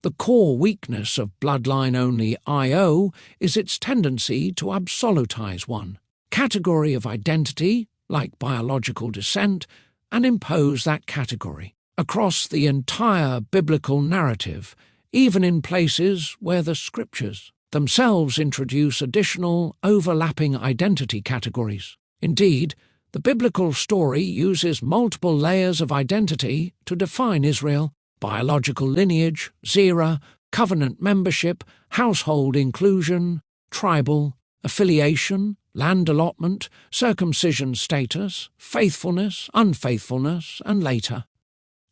The core weakness of Bloodline-Only I.O. is its tendency to absolutize one category of identity, like biological descent, and impose that category across the entire biblical narrative, even in places where the scriptures themselves introduce additional overlapping identity categories. Indeed, the biblical story uses multiple layers of identity to define Israel: biological lineage, zera, covenant membership, household inclusion, tribal affiliation, land allotment, circumcision status, faithfulness, unfaithfulness, and later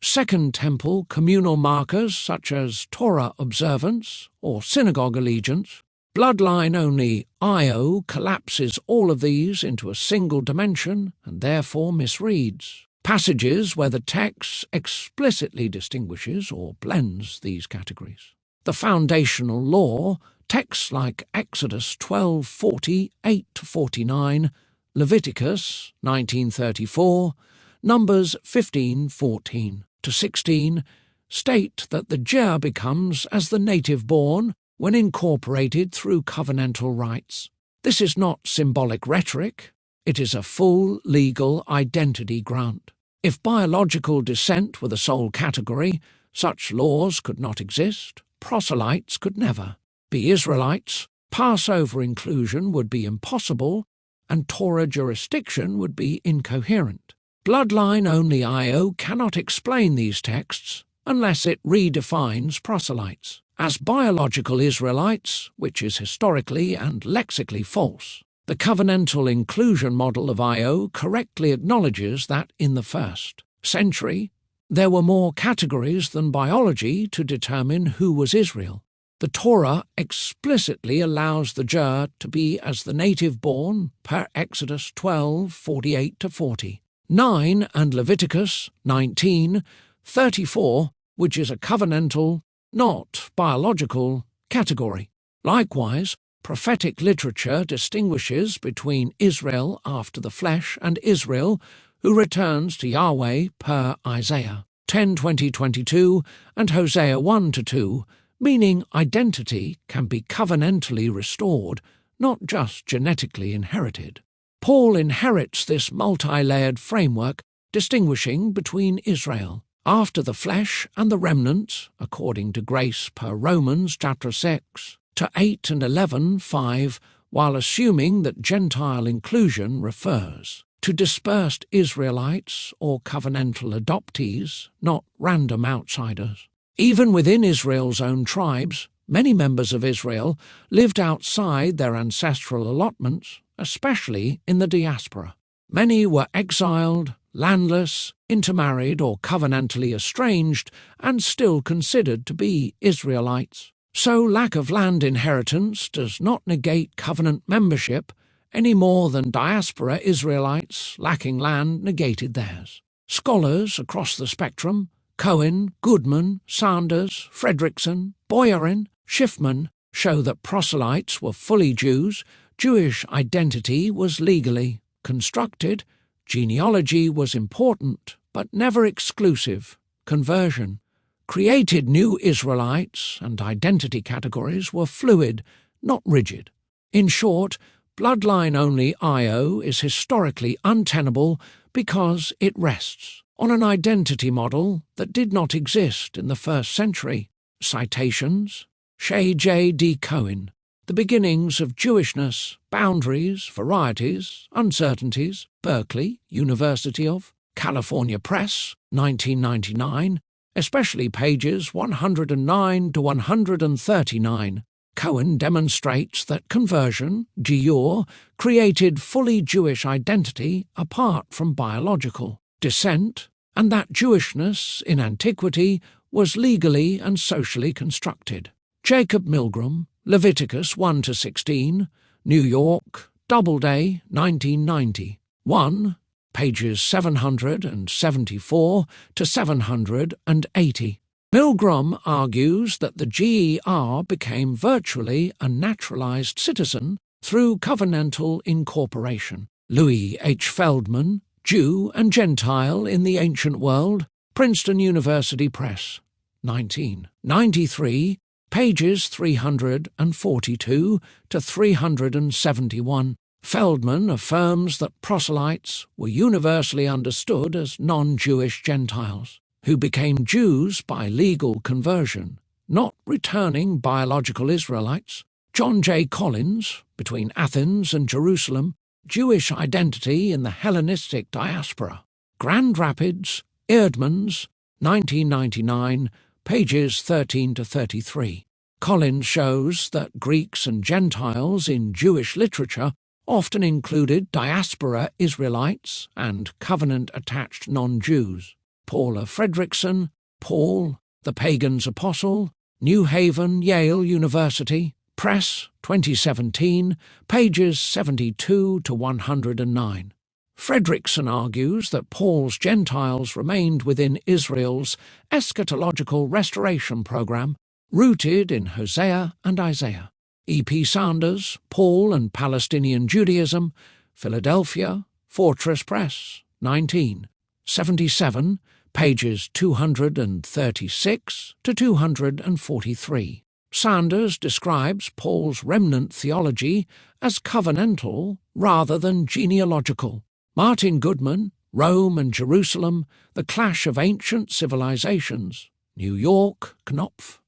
Second Temple communal markers such as Torah observance or synagogue allegiance. Bloodline-Only I.O. collapses all of these into a single dimension and therefore misreads passages where the text explicitly distinguishes or blends these categories. The foundational law, texts like Exodus 12:48-49, Leviticus 19:34, Numbers 15:14-16, state that the ger becomes as the native born when incorporated through covenantal rites. This is not symbolic rhetoric, it is a full legal identity grant. If biological descent were the sole category, such laws could not exist, proselytes could never be Israelites, Passover inclusion would be impossible, and Torah jurisdiction would be incoherent. Bloodline-Only I.O. cannot explain these texts unless it redefines proselytes as biological Israelites, which is historically and lexically false. The covenantal inclusion model of I.O. correctly acknowledges that in the first century there were more categories than biology to determine who was Israel. The Torah explicitly allows the ger to be as the native born per Exodus 12:48-40, 9 and Leviticus 19:34, which is a covenantal, not biological, category. Likewise, prophetic literature distinguishes between Israel after the flesh and Israel who returns to Yahweh per Isaiah 10:20-22 and Hosea 1-2, meaning identity can be covenantally restored, not just genetically inherited. Paul inherits this multi-layered framework, distinguishing between Israel after the flesh and the remnant, according to grace per Romans chapter 6 to 8 and 11:5, while assuming that Gentile inclusion refers to dispersed Israelites or covenantal adoptees, not random outsiders. Even within Israel's own tribes, many members of Israel lived outside their ancestral allotments, especially in the diaspora. Many were exiled, landless, intermarried or covenantally estranged, and still considered to be Israelites. So lack of land inheritance does not negate covenant membership any more than diaspora Israelites lacking land negated theirs. Scholars across the spectrum, Cohen, Goodman, Sanders, Fredrickson, Boyarin, Schiffman, show that proselytes were fully Jews, Jewish identity was legally constructed, genealogy was important but never exclusive, conversion created new Israelites, and identity categories were fluid, not rigid. In short, Bloodline-Only I.O. is historically untenable because it rests on an identity model that did not exist in the first century. Citations: Shea J. D. Cohen, The Beginnings of Jewishness, Boundaries, Varieties, Uncertainties, Berkeley, University of California Press, 1999, especially pages 109 to 139. Cohen demonstrates that conversion, Giur, created fully Jewish identity apart from biological descent, and that Jewishness in antiquity was legally and socially constructed. Jacob Milgram, Leviticus 1-16, New York, Doubleday, 1990. 1, pages 774 to 780. Milgram argues that the GER became virtually a naturalized citizen through covenantal incorporation. Louis H. Feldman, Jew and Gentile in the Ancient World, Princeton University Press, 1993, pages 342 to 371. Feldman affirms that proselytes were universally understood as non-Jewish Gentiles, who became Jews by legal conversion, not returning biological Israelites. John J. Collins, Between Athens and Jerusalem, Jewish Identity in the Hellenistic Diaspora. Grand Rapids, Eerdmans, 1999, pages 13 to 33. Collins shows that Greeks and Gentiles in Jewish literature often included diaspora Israelites and covenant-attached non-Jews. Paula Fredrickson, Paul, the Pagan's Apostle, New Haven, Yale University, Press, 2017, pages 72 to 109. Fredrickson argues that Paul's Gentiles remained within Israel's eschatological restoration program, rooted in Hosea and Isaiah. E.P. Sanders, Paul and Palestinian Judaism, Philadelphia, Fortress Press, 1977, pages 236 to 243. Sanders describes Paul's remnant theology as covenantal rather than genealogical. Martin Goodman, Rome and Jerusalem, The Clash of Ancient Civilizations, New York, Knopf,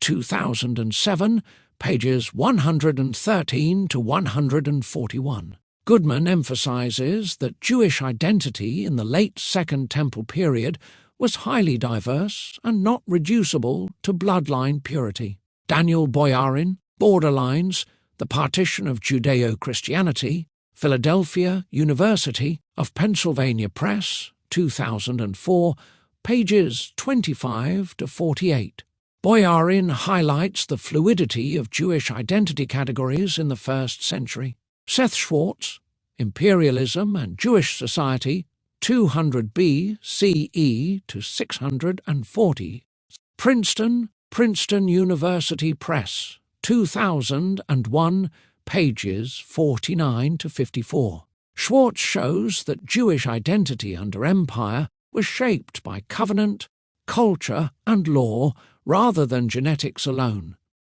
2007, pages 113 to 141. Goodman emphasizes that Jewish identity in the late Second Temple period was highly diverse and not reducible to bloodline purity. Daniel Boyarin, Borderlines, The Partition of Judeo-Christianity, Philadelphia University of Pennsylvania Press, 2004, pages 25 to 48. Boyarin highlights the fluidity of Jewish identity categories in the first century. Seth Schwartz, Imperialism and Jewish Society, 200b CE to 640. Princeton University Press, 2001, pages 49 to 54. Schwartz shows that Jewish identity under empire was shaped by covenant, culture, and law rather than genetics alone.